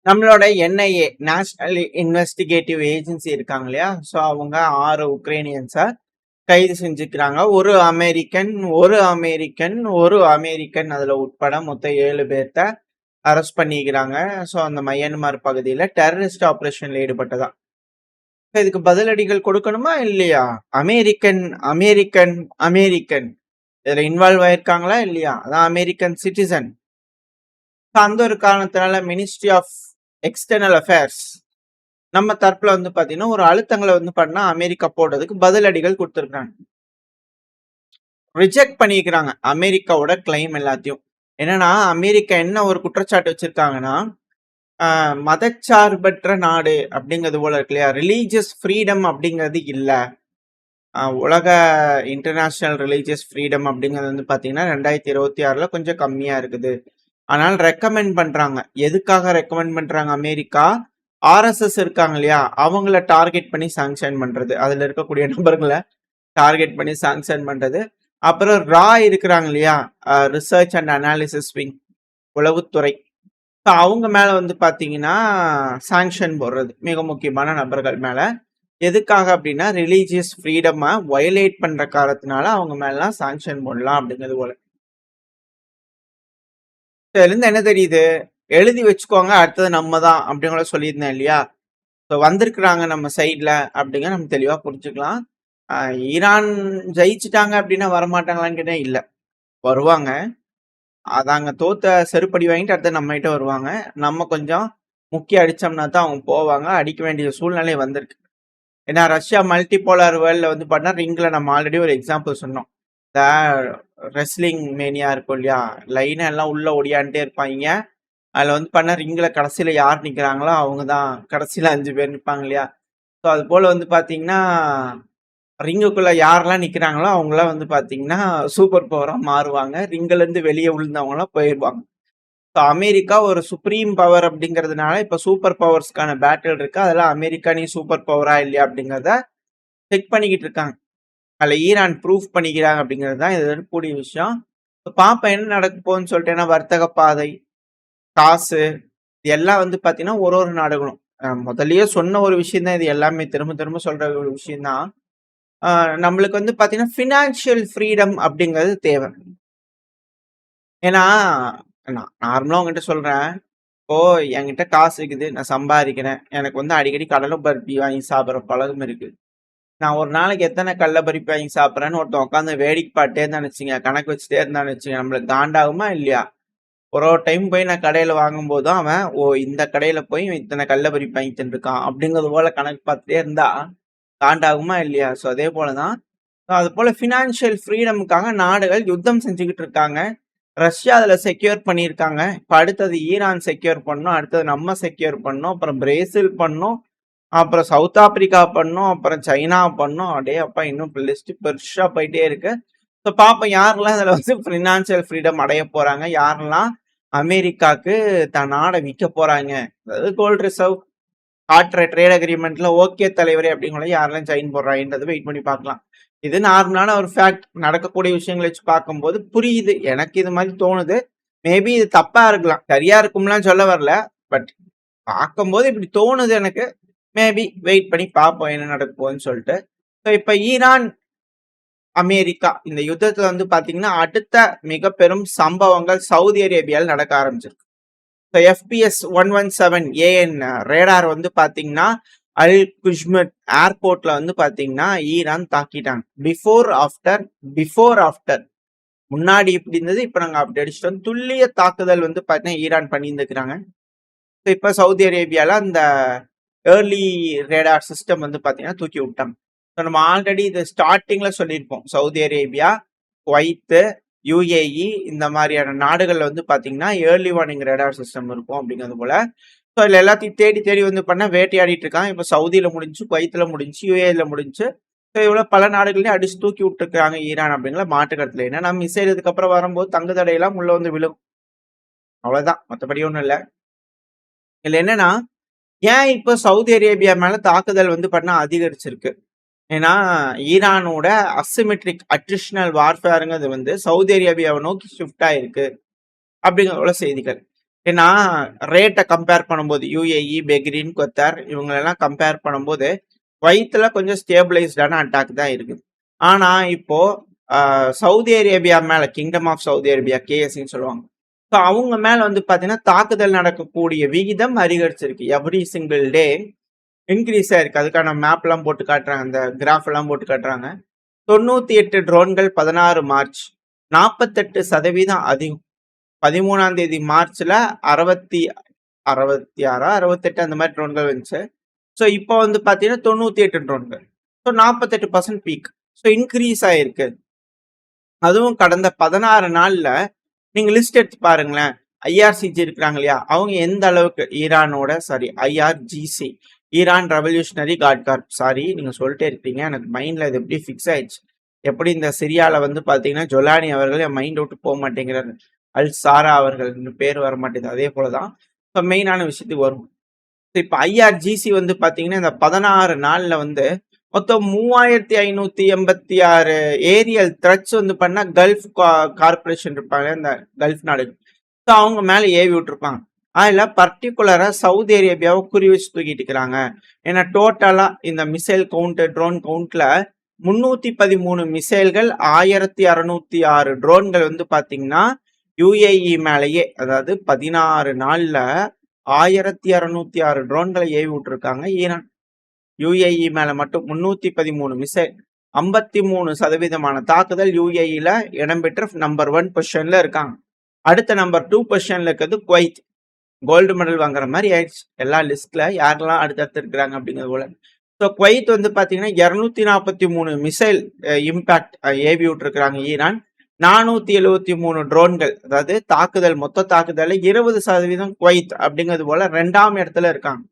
நம்மளோட NIA national investigative agency இருக்காங்க இல்லையா? ஸோ அவங்க 6 உக்ரைனியன்ஸை கைது செஞ்சுக்கிறாங்க. ஒரு அமெரிக்கன் அதில் உட்பட மொத்தம் 7 பேர்த்த அரெஸ்ட் பண்ணிக்கிறாங்க. ஸோ அந்த மயன்மார் பகுதியில் டெரரிஸ்ட் ஆப்ரேஷனில் ஈடுபட்டதா. இதுக்கு பதிலடிகள் கொடுக்கணுமா இல்லையா? அமெரிக்கன் அமெரிக்கன் அமெரிக்கன் இதில் இன்வால்வ் ஆயிருக்காங்களா இல்லையா? அதான் அமெரிக்கன் சிட்டிசன். அந்த ஒரு காரணத்தினால மினிஸ்ட்ரி ஆஃப் எக்ஸ்டர்னல் அஃபேர்ஸ் நம்ம தரப்புல வந்து பாத்தீங்கன்னா ஒரு அழுத்தங்களை வந்து பண்ணா அமெரிக்கா போடுறதுக்கு பதிலடிகள் கொடுத்துருக்காங்க. ரிஜெக்ட் பண்ணிக்கிறாங்க அமெரிக்காவோட கிளைம் எல்லாத்தையும். என்னன்னா அமெரிக்கா என்ன ஒரு குற்றச்சாட்டு வச்சிருக்காங்கன்னா, மதச்சார்பற்ற நாடு அப்படிங்கிறது போல இருக்கு இல்லையா, ரிலீஜியஸ் ஃப்ரீடம் அப்படிங்கிறது இல்லை. உலக இன்டர்நேஷனல் ரிலீஜியஸ் ஃப்ரீடம் அப்படிங்கிறது வந்து பார்த்தீங்கன்னா 2026 கொஞ்சம் கம்மியாக இருக்குது. ஆனால் ரெக்கமெண்ட் பண்ணுறாங்க. எதுக்காக ரெக்கமெண்ட் பண்ணுறாங்க அமெரிக்கா? ஆர்எஸ்எஸ் இருக்காங்க இல்லையா, அவங்கள டார்கெட் பண்ணி சாங்ஷன் பண்ணுறது, அதில் இருக்கக்கூடிய நபர்களை டார்கெட் பண்ணி சாங்ஷன் பண்ணுறது. அப்புறம் ரா இருக்கிறாங்க இல்லையா, ரிசர்ச் அண்ட் அனாலிசிஸ் விங், உளவுத்துறை, ஸோ அவங்க மேலே வந்து பார்த்தீங்கன்னா சாங்ஷன் போடுறது மிக முக்கியமான நபர்கள் மேலே. எதுக்காக அப்படின்னா ரிலீஜியஸ் ஃப்ரீடமை வயலேட் பண்ணுற காரணத்தினால அவங்க மேலாம் சாங்ஷன் போடலாம் அப்படிங்கிறது போல. இதுலேருந்து என்ன தெரியுது? எழுதி வச்சுக்கோங்க, அடுத்தது நம்ம தான் அப்படிங்கிற சொல்லியிருந்தேன் இல்லையா? ஸோ வந்திருக்கிறாங்க நம்ம சைடில் அப்படிங்க நம்ம தெளிவாக புரிஞ்சுக்கலாம். ஈரான் ஜெயிச்சுட்டாங்க அப்படின்னா வரமாட்டாங்களான்னு கேட்டால் இல்லை, வருவாங்க. அதாங்க தோத்த செருப்படி வாங்கிட்டு அடுத்து நம்மகிட்ட வருவாங்க. நம்ம கொஞ்சம் முக்கிய அடித்தோம்னா தான் அவங்க போவாங்க. அடிக்க வேண்டிய சூழ்நிலை வந்திருக்கு. ஏன்னா ரஷ்யா மல்டிபோலார் வேர்ல்டில் வந்து பார்த்தா ரிங்கில் நம்ம ஆல்ரெடி ஒரு எக்ஸாம்பிள் சொன்னோம். இந்த ரெஸ்லிங் மேனியா இருக்கும் இல்லையா, லைனாக எல்லாம் உள்ளே ஒடியான்ட்டே இருப்பாங்க. அதில் வந்து பண்ண ரிங்கில் கடைசியில் யார் நிற்கிறாங்களோ அவங்க தான் கடைசியில் 5 பேர் நிற்பாங்க இல்லையா. ஸோ அது போல் வந்து பார்த்தீங்கன்னா ரிங்குக்குள்ளே யாரெல்லாம் நிற்கிறாங்களோ அவங்களாம் வந்து பார்த்தீங்கன்னா சூப்பர் பவராக மாறுவாங்க. ரிங்கிலேருந்து வெளியே விழுந்தவங்களாம் போயிடுவாங்க. ஸோ அமெரிக்கா ஒரு சுப்ரீம் பவர் அப்படிங்கிறதுனால இப்போ சூப்பர் பவர்ஸ்க்கான பேட்டில் இருக்கு. அதெல்லாம் அமெரிக்கா நீ சூப்பர் பவரா இல்லையா அப்படிங்கிறத செக் பண்ணிக்கிட்டு இருக்காங்க. அதில் ஈரான் ப்ரூஃப் பண்ணிக்கிறாங்க அப்படிங்கிறது தான் இது கூடிய விஷயம். பார்ப்பேன் என்ன நடக்க போகுதுன்னு சொல்லிட்டு. ஏன்னா வர்த்தக பாதை, காசு, இது எல்லாம் வந்து பார்த்தீங்கன்னா ஒரு நாடுகளும் முதல்லயே சொன்ன ஒரு விஷயம் தான். இது எல்லாமே திரும்ப திரும்ப சொல்ற ஒரு விஷயம் தான். நம்மளுக்கு வந்து பார்த்தீங்கன்னா ஃபினான்ஷியல் ஃப்ரீடம் அப்படிங்கிறது தேவை. ஏன்னா நான் நார்மலாக உங்ககிட்ட சொல்கிறேன், இப்போ என்கிட்ட காசு இருக்குது, நான் சம்பாதிக்கிறேன், எனக்கு வந்து அடிக்கடி கடலை பருப்பி வாங்கி சாப்பிட்ற பழகம் இருக்குது. நான் ஒரு நாளைக்கு எத்தனை கடலை பருப்பி வாங்கி சாப்பிட்றேன்னு ஒருத்தன் உட்காந்து வேடிக்கை பாட்டே இருந்தான்னு வச்சுங்க, கணக்கு வச்சுட்டே இருந்தான்னு வச்சுங்க, நம்மளுக்கு காண்டாகுமா இல்லையா? ஒரு டைம் போய் நான் கடையில் வாங்கும்போது தான் அவன் இந்த கடையில் போய் இத்தனை கடலை பருப்பி வாங்கி தின்னுருக்கான் அப்படிங்கிறது போல கணக்கு பார்த்துட்டே இருந்தா காண்டாகுமா இல்லையா? ஸோ அதே போல தான். அது போல ஃபினான்ஷியல் ஃப்ரீடமுக்காக நாடுகள் யுத்தம் செஞ்சுக்கிட்டு இருக்காங்க. ரஷ்யா அதில் செக்யூர் பண்ணியிருக்காங்க. இப்போ அடுத்தது ஈரான் செக்யூர் பண்ணணும், அடுத்தது நம்ம செக்யூர் பண்ணணும், அப்புறம் பிரேசில் பண்ணணும், அப்புறம் சவுத் ஆப்பிரிக்கா பண்ணணும், அப்புறம் சைனா பண்ணணும். அப்படியே அப்பா இன்னும் லிஸ்ட் பெருசாக போயிட்டே இருக்கு. ஸோ பார்ப்போம் யாரெல்லாம் இதில் வந்து ஃபினான்ஷியல் ஃப்ரீடம் அடைய போகிறாங்க, யாரெல்லாம் அமெரிக்காவுக்கு தன் நாடை விற்க போகிறாங்க. அதாவது கோல்டு ரிசர்வ் காட்டுற ட்ரேட் அக்ரிமெண்ட்ல ஓகே தலைவரே அப்படிங்கிற யாரெல்லாம் சைன் போடுறாங்கன்றது வெயிட் பண்ணி பார்க்கலாம். இது நார்மலான ஒரு ஃபேக்ட். நடக்கக்கூடிய விஷயங்களை வச்சு பார்க்கும்போது புரியுது, எனக்கு இது மாதிரி தோணுது. மேபி இது தப்பா இருக்கலாம், சரியா இருக்கும்லாம் சொல்ல வரல, பட் பார்க்கும்போது இப்படி தோணுது எனக்கு. மேபி வெயிட் பண்ணி பார்ப்போம் என்ன நடக்க போகுதுன்னு சொல்லிட்டு. ஸோ இப்போ ஈரான் அமெரிக்கா இந்த யுத்தத்துல வந்து பாத்தீங்கன்னா அடுத்த மிக பெரும் சம்பவங்கள் சவுதி அரேபியாவில் நடக்க ஆரம்பிச்சிருக்கு. ஸோ எஃபிஎஸ் 117 ஏஎன் ரேடார் வந்து பாத்தீங்கன்னா அல் குஷ்மத் ஏர்போர்ட்ல வந்து பாத்தீங்கன்னா ஈரான் தாக்கிட்டாங்க. பிஃபோர் ஆஃப்டர் முன்னாடி இப்படி இருந்தது, இப்ப நாங்க அப்படி அடிச்சிட்டோம். துல்லிய தாக்குதல் வந்து பாத்தீங்கன்னா ஈரான் பண்ணியிருந்துக்கிறாங்க. இப்ப சவுதி அரேபியால அந்த ஏர்லி ரேடார் சிஸ்டம் வந்து பாத்தீங்கன்னா தூக்கி விட்டாங்க. நம்ம ஆல்ரெடி இது ஸ்டார்டிங்ல சொல்லியிருப்போம், சவுதி அரேபியா, குவைத்து, யுஏஇ இந்த மாதிரியான நாடுகள்ல வந்து பாத்தீங்கன்னா ஏர்லி வார்னிங் ரேடார் சிஸ்டம் இருக்கும் அப்படிங்கிறது போல. ஸோ இதில் எல்லாத்தையும் தேடி தேடி வந்து பண்ண வேட்டையாடிட்டு இருக்காங்க. இப்போ சவுதியில முடிஞ்சு, குவைத்துல முடிஞ்சு, யுஏல முடிஞ்சு, ஸோ இவ்வளோ பல நாடுகளையும் அடிச்சு தூக்கி விட்டுருக்காங்க ஈரான் அப்படிங்கிற மாற்றுக்கருத்துல. ஏன்னா நம்ம மிசைல் இதுக்கப்புறம் வரும்போது தங்கு தடையெல்லாம் உள்ள வந்து விழும், அவ்வளவுதான், மற்றபடி ஒன்றும் இல்லை. இதுல என்னன்னா ஏன் இப்போ சவுதி அரேபியா மேல தாக்குதல் வந்து பண்ண அதிகரிச்சிருக்கு? ஏன்னா ஈரானோட அசிமெட்ரிக் அட்ரிஷனல் வார்ஃபேருங்கிறது வந்து சவுதி அரேபியாவை நோக்கி ஷிஃப்ட் ஆயிருக்கு அப்படிங்கிற செய்திகள். ஏன்னா ரேட்டை கம்பேர் பண்ணும்போது யுஏஇ, பெஹ்ரைன், கத்தார் இவங்களெல்லாம் கம்பேர் பண்ணும்போது குவைத்தில் கொஞ்சம் ஸ்டேபிளைஸ்டான அட்டாக் தான் இருக்குது. ஆனால் இப்போ சவுதி அரேபியா மேலே கிங்டம் ஆஃப் சவுதி அரேபியா கேஎஸ்ன்னு சொல்லுவாங்க. ஸோ அவங்க மேலே வந்து பார்த்தீங்கன்னா தாக்குதல் நடக்கக்கூடிய விகிதம் அதிகரிச்சிருக்கு. எவ்ரி சிங்கிள் டே இன்க்ரீஸ் ஆயிருக்கு. அதுக்கான மேப்லாம் போட்டு காட்டுறாங்க, அந்த கிராஃப் எல்லாம் போட்டு காட்டுறாங்க. 98 ட்ரோன்கள் 16 மார்ச், 48% அதிகம். 13ஆம் தேதி மார்ச்ல 68 அந்த மாதிரி ட்ரோன்கள் வந்துச்சு. ஸோ இப்போ வந்து பார்த்தீங்கன்னா 98 ட்ரோன்கள். So 48% peak. ஸோ இன்க்ரீஸ் ஆயிருக்கு. அதுவும் கடந்த 16 நாள்ல நீங்க லிஸ்ட் எடுத்து பாருங்களேன். ஐஆர்சிஜி இருக்கிறாங்க இல்லையா, அவங்க எந்த அளவுக்கு ஈரானோட IRGC Iran revolutionary guard corp நீங்க சொல்லிட்டே இருக்கீங்க, எனக்கு மைண்ட்ல இது எப்படி ஃபிக்ஸ் ஆயிடுச்சு. எப்படி இந்த சிரியால வந்து பாத்தீங்கன்னா ஜொலானி அவர்கள் என் மைண்ட் விட்டு போக மாட்டேங்கிறாரு. அல் சாரா அவர்கள் பேர் வர மாட்டேங்குது. அதே போலதான் இப்போ மெயினான விஷயத்துக்கு வரும். இப்போ ஐஆர்ஜிசி வந்து பாத்தீங்கன்னா இந்த 16 நாள்ல வந்து மொத்தம் 3586 ஏரியல் த்ரெட்ஸ் வந்து பண்ணா கல்ஃப் கார்பரேஷன் இருப்பாங்க, இந்த கல்ஃப் நாடுகள். ஸோ அவங்க மேல ஏவி விட்டுருப்பாங்க. அதுல பர்டிகுலரா சவுதி அரேபியாவை குறி வச்சு தூக்கிட்டு இருக்கிறாங்க. ஏன்னா டோட்டலா இந்த மிசைல் கவுண்ட், ட்ரோன் கவுண்ட்ல 313 மிசைல்கள், 1606 ட்ரோன்கள் வந்து பாத்தீங்கன்னா யுஏஇ மேலேயே, அதாவது 16 நாள்ல 1606 ட்ரோன்களை ஏவி விட்டுருக்காங்க ஈரான். யுஏஇ மேல மட்டும் 313 மிசைல், 53% தாக்குதல் யுஏஇல இடம்பெற்ற நம்பர் 1 பொசிஷன்ல இருக்காங்க. அடுத்த நம்பர் 2 பொசிஷன்ல இருக்கிறது குவைத். கோல்டு மெடல் வாங்குற மாதிரி ஆயிடுச்சு எல்லா லிஸ்ட்ல யாரெல்லாம் அடுத்தடுத்து இருக்கிறாங்க அப்படிங்கிறது போல. ஸோ குவைத் வந்து பாத்தீங்கன்னா 243 மிசைல் இம்பாக்ட் ஏவி விட்டுருக்காங்க ஈரான். 473 ட்ரோன்கள், அதாவது தாக்குதல், மொத்த தாக்குதல் 20% குவைத் அப்படிங்கிறது போல 2ஆம் இடத்துல இருக்காங்க.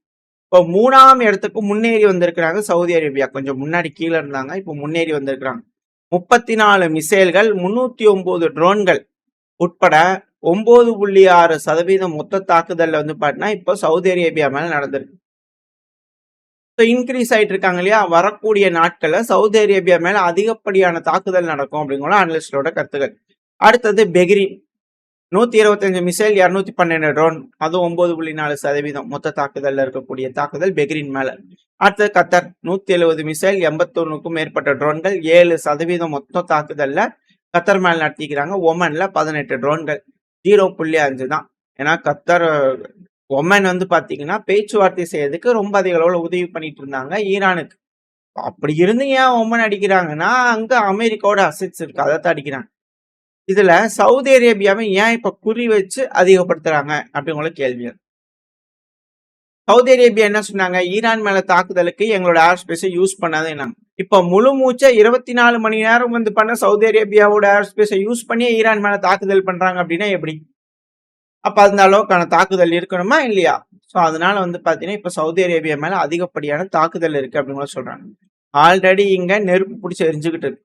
இப்போ 3ஆம் இடத்துக்கு முன்னேறி வந்திருக்கிறாங்க சவுதி அரேபியா. கொஞ்சம் முன்னாடி கீழே இருந்தாங்க, இப்போ முன்னேறி வந்திருக்கிறாங்க. 34 மிசைல்கள், 309 ட்ரோன்கள் உட்பட 9.6% மொத்த தாக்குதல்ல வந்து பாத்தீங்கன்னா இப்போ சவுதி அரேபியா மேல நடந்திருக்கு. இன்க்ரீஸ் ஆயிட்டு இருக்காங்க இல்லையா, வரக்கூடிய நாட்கள்ல சவுதி அரேபியா மேல அதிகப்படியான தாக்குதல் நடக்கும் அப்படிங்கிற அனலிஸ்டோட கருத்துக்கள். அடுத்தது பெஹ்ரைன், 125 மிசைல், 212 ட்ரோன், அது 9.4% மொத்த தாக்குதல்ல இருக்கக்கூடிய தாக்குதல் பெஹ்ரைன் மேல. அடுத்தது கத்தர், 170 மிசைல், 81க்கும் மேற்பட்ட ட்ரோன்கள், 7% மொத்த தாக்குதல்ல கத்தர் மேல நடத்திக்கிறாங்க. ஒமன்ல 18 ட்ரோன்கள், 0.5 தான். ஏன்னா கத்தர், ஒமன் வந்து பாத்தீங்கன்னா பேச்சுவார்த்தை செய்யறதுக்கு ரொம்ப அதிக அளவுல உதவி பண்ணிட்டு இருந்தாங்க ஈரானுக்கு. அப்படி இருந்து ஏன் ஒமன் அடிக்கிறாங்கன்னா அங்க அமெரிக்காவோட அசெட்ஸ் இருக்கு, அதைத்தான் அடிக்கிறாங்க. இதுல சவுதி அரேபியாவை ஏன் இப்ப குறி வச்சு அதிகப்படுத்துறாங்க அப்படிங்கிற கேள்வி. சவுதி அரேபியா என்ன சொன்னாங்க, ஈரான் மேல தாக்குதலுக்கு எங்களோட ஏர் ஸ்பேஸை யூஸ் பண்ணாதுன்னாங்க. இப்ப முழு மூச்சா 24 மணி நேரம் வந்து பண்ண சவுதி அரேபியாவோட ஏர் ஸ்பேஸை யூஸ் பண்ணி ஈரான் மேல தாக்குதல் பண்றாங்க அப்படின்னா எப்படி? அப்ப அந்த அளவுக்கான தாக்குதல் இருக்கணுமா இல்லையா? ஸோ அதனால வந்து பாத்தீங்கன்னா இப்ப சவுதி அரேபியா மேல அதிகப்படியான தாக்குதல் இருக்கு அப்படின்னு சொல்றாங்க. ஆல்ரெடி இங்க நெருப்பு பிடிச்சி எரிஞ்சுக்கிட்டு இருக்கு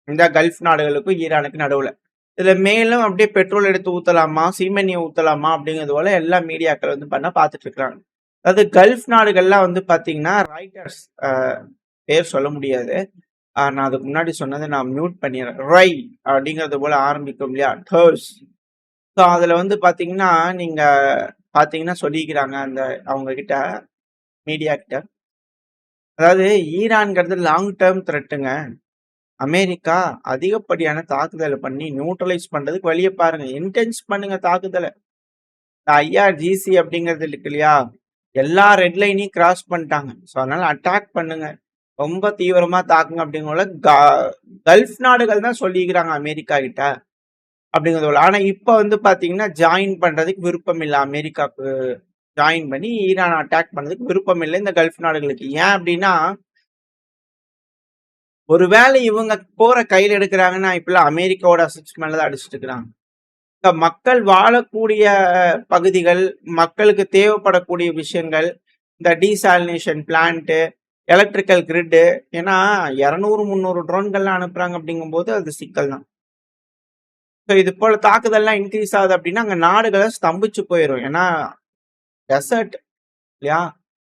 இந்த கல்ஃப் நாடுகளுக்கும் ஈரானுக்கு நடுவுல. இதுல மேலும் அப்படியே பெட்ரோல் எடுத்து ஊத்தலாமா, சீமெண்ணியை ஊத்தலாமா அப்படிங்கிறது போல எல்லா மீடியாக்கள் வந்து பண்ண பாத்துட்டு இருக்கிறாங்க. அதாவது கல்ஃப் நாடுகள்லாம் வந்து பாத்தீங்கன்னா ராய்டர்ஸ், பேர் சொல்ல முடியாது, நான் அதுக்கு முன்னாடி சொன்னதை நான் மியூட் பண்ணிடுறேன். ரை அப்படிங்கிறது போல ஆரம்பிக்கும் இல்லையா, டர்ஸ். ஸோ அதுல வந்து பாத்தீங்கன்னா நீங்க பாத்தீங்கன்னா சொல்லிக்கிறாங்க அந்த அவங்க கிட்ட, மீடியா கிட்ட, அதாவது ஈரான்ங்கிறது லாங் டேர்ம் த்ரெட்டுங்க. அமெரிக்கா அதிகப்படியான தாக்குதலை பண்ணி நியூட்ரலைஸ் பண்றதுக்கு வழியை பாருங்க, இன்டென்ஸ் பண்ணுங்க தாக்குதலை. ஐஆர்ஜிசி அப்படிங்கிறது இருக்கு இல்லையா, எல்லா ரெட் லைனையும் கிராஸ் பண்ணிட்டாங்க. ஸோ அதனால அட்டாக் பண்ணுங்க, ரொம்ப தீவிரமா தாக்குங்க அப்படிங்கிற கல்ஃப் நாடுகள் தான் சொல்லிக்கிறாங்க அமெரிக்கா கிட்ட அப்படிங்கிறது. ஆனா இப்ப வந்து பாத்தீங்கன்னா ஜாயின் பண்றதுக்கு விருப்பம் இல்லை, அமெரிக்காவுக்கு ஜாயின் பண்ணி ஈரான் அட்டாக் பண்ணதுக்கு விருப்பம் இல்லை இந்த கல்ஃப் நாடுகளுக்கு. ஏன் அப்படின்னா ஒருவேளை இவங்க போற கையில் எடுக்கிறாங்கன்னா இப்பெல்லாம் அமெரிக்காவோட அசெட்ஸ் மேலதான் அடிச்சுட்டு இருக்கிறாங்க. மக்கள் வாழக்கூடிய பகுதிகள், மக்களுக்கு தேவைப்படக்கூடிய விஷயங்கள், இந்த டீசாலினேஷன் பிளான்ட், எலக்ட்ரிக்கல் கிரிட்டு, ஏன்னா 200-300 ட்ரோன்கள்லாம் அனுப்புறாங்க அப்படிங்கும்போது அது சிக்கல் தான். ஸோ இது போல தாக்குதல்லாம் இன்க்ரீஸ் ஆகுது அப்படின்னா அங்க நாடுகளை ஸ்தம்பிச்சு போயிடும். ஏன்னா டெசர்ட் இல்லையா.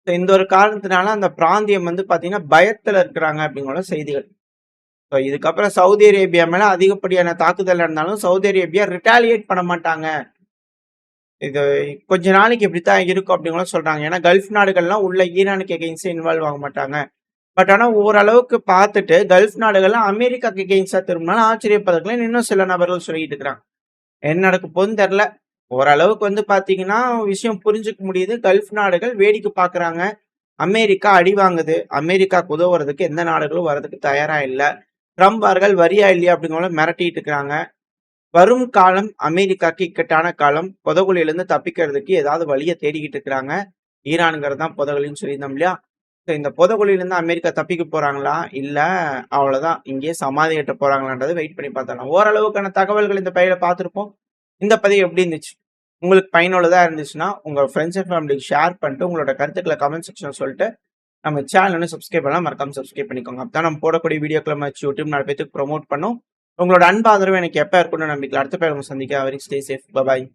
இந்த ஒரு காரணத்தினால அந்த பிராந்தியம் வந்து பாத்தீங்கன்னா பயத்துல இருக்கிறாங்க அப்படிங்கிற செய்திகள். ஸோ இதுக்கப்புறம் சவுதி அரேபியா மேல அதிகப்படியான தாக்குதல் இருந்தாலும் சவுதி அரேபியா ரிட்டாலியேட் பண்ண மாட்டாங்க. இது கொஞ்ச நாளைக்கு இப்படித்தான் இருக்கும் அப்படிங்கலாம் சொல்றாங்க. ஏன்னா கல்ஃப் நாடுகள்லாம் உள்ள ஈரானுக்கு எகெயின்ஸ்டா இன்வால்வ் ஆக மாட்டாங்க. பட் ஆனா ஓரளவுக்கு பார்த்துட்டு கல்ஃப் நாடுகள்லாம் அமெரிக்காக்கு எகெயின்ஸ்டா திரும்பினாலும் ஆச்சரியப்படுறதுக்குலாம் இன்னும் சில நபர்கள் சொல்லிட்டு இருக்கிறாங்க. என்ன நடக்க போகுதுன்னு தெரியல. ஓரளவுக்கு வந்து பார்த்தீங்கன்னா, விஷயம் புரிஞ்சுக்க முடியுது. கல்ஃப் நாடுகள் வேடிக்கை பார்க்குறாங்க. அமெரிக்கா அடி வாங்குது. அமெரிக்காக்கு உதவுறதுக்கு எந்த நாடுகளும் வரதுக்கு தயாரா இல்ல. ட்ரம்ப் அவர்கள் வரியா இல்லையா அப்படிங்கிற மிரட்டிட்டு இருக்கிறாங்க. வரும் காலம் அமெரிக்காக்கு இக்கட்டான காலம். புதகுழியிலிருந்து தப்பிக்கிறதுக்கு ஏதாவது வழிய தேடிக்கிட்டு இருக்கிறாங்க. ஈரான்ங்கிறது தான் புதகுழின்னு சொல்லியிருந்தோம் இல்லையா? ஸோ இந்த புதகுழியிலிருந்து அமெரிக்கா தப்பிக்க போறாங்களா? இல்ல அவ்வளோதான் இங்கேயே சமாதி கட்ட போறாங்களான்றத வெயிட் பண்ணி பார்த்தரலாம். ஓரளவுக்கான தகவல்கள் இந்த பதிவுல பார்த்திருப்போம். இந்த பதிவு எப்படி இருந்துச்சு? உங்களுக்கு பயனுள்ளதா இருந்துச்சுன்னா, உங்க ஃப்ரெண்ட்ஸ் அண்ட் ஃபேமிலிக்கு ஷேர் பண்ணிட்டு, உங்களோட கருத்துக்கள கமெண்ட் செக்ஷன்ல சொல்லிட்டு, நம்ம சேனல் இன்னும் சப்ஸ்கிரைப் பண்ணலாம் மறக்காம சப்ஸ்கிரைப் பண்ணிக்கோங்க. அப்பதான் நம்ம போடக்கூடிய வீடியோக்கள வச்சு யூடியூப் 4 பேத்துக்கு ப்ரமோட் பண்ணும். உங்களோட அன்பு ஆதரவு எனக்கு எப்ப இருக்கும்னு நம்பிக்கையில அடுத்த பதிவுல சந்திக்கிறேன். Stay safe. Bye bye.